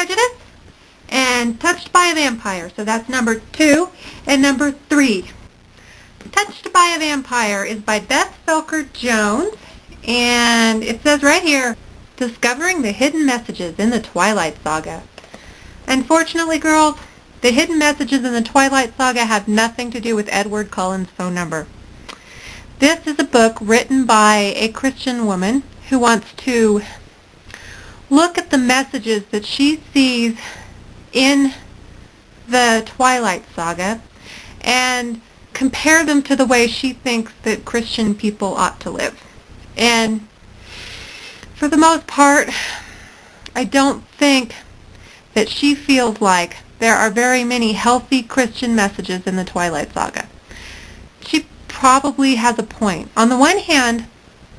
Prejudice and Touched by a Vampire. So that's number 2 and number 3. Touched by a Vampire is by Beth Felker Jones, and it says right here, discovering the hidden messages in the Twilight Saga. Unfortunately, girls, the hidden messages in the Twilight Saga have nothing to do with Edward Cullen's phone number. This is a book written by a Christian woman who wants to look at the messages that she sees in the Twilight Saga and compare them to the way she thinks that Christian people ought to live. And for the most part, I don't think that she feels like there are very many healthy Christian messages in the Twilight Saga. She probably has a point. On the one hand,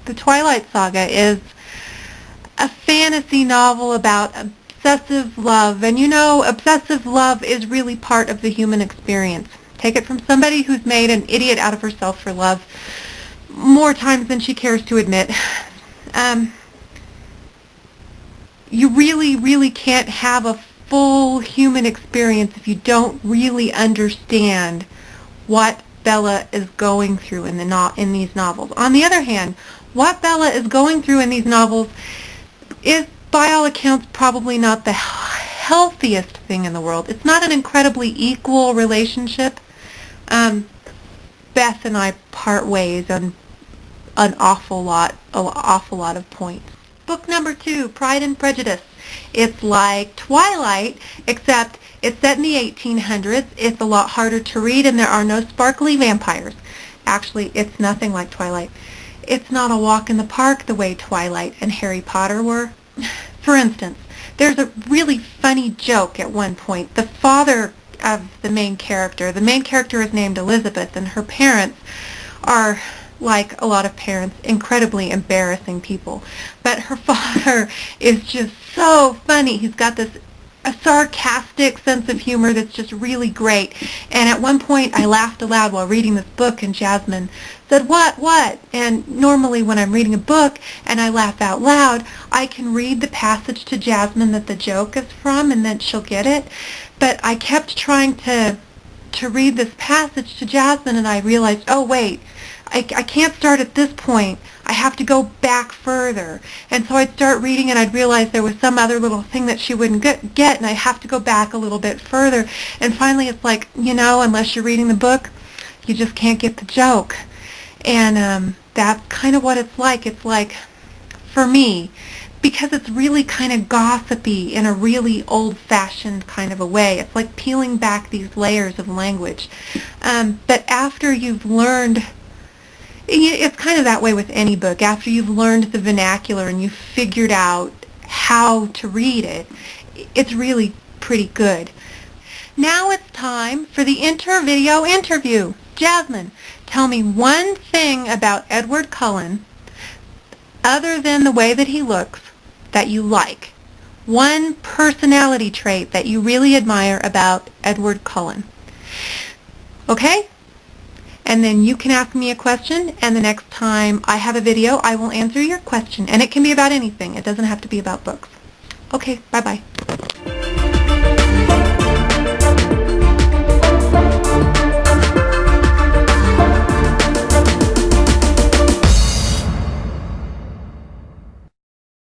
the Twilight Saga is a fantasy novel about obsessive love, and you know, obsessive love is really part of the human experience. Take it from somebody who's made an idiot out of herself for love more times than she cares to admit. You really can't have a full human experience if you don't really understand what Bella is going through in these novels. On the other hand, what Bella is going through in these novels is, by all accounts, probably not the healthiest thing in the world. It's not an incredibly equal relationship. Beth and I part ways on an awful lot of points. Book number 2, Pride and Prejudice. It's like Twilight, except it's set in the 1800s. It's a lot harder to read, and there are no sparkly vampires. Actually, it's nothing like Twilight. It's not a walk in the park the way Twilight and Harry Potter were. For instance, there's a really funny joke at one point. The father of the main character is named Elizabeth, and her parents are, like a lot of parents, incredibly embarrassing people. But her father is just so funny. He's got a sarcastic sense of humor that's just really great. And at one point I laughed aloud while reading this book, and Jasmine said, what? And normally when I'm reading a book and I laugh out loud, I can read the passage to Jasmine that the joke is from, and then she'll get it. But I kept trying to read this passage to Jasmine, and I realized, oh wait, I can't start at this point. I have to go back further. And so I'd start reading, and I'd realize there was some other little thing that she wouldn't get, and I have to go back a little bit further. And finally it's like, you know, unless you're reading the book, you just can't get the joke. And that's kind of what it's like. It's like, for me, because it's really kind of gossipy in a really old-fashioned kind of a way. It's like peeling back these layers of language. But after you've learned, it's kind of that way with any book. After you've learned the vernacular and you've figured out how to read it, it's really pretty good. Now it's time for the inter-video interview. Jasmine, tell me one thing about Edward Cullen, other than the way that he looks, that you like. One personality trait that you really admire about Edward Cullen. Okay? And then you can ask me a question, and the next time I have a video, I will answer your question. And it can be about anything. It doesn't have to be about books. Okay, bye-bye.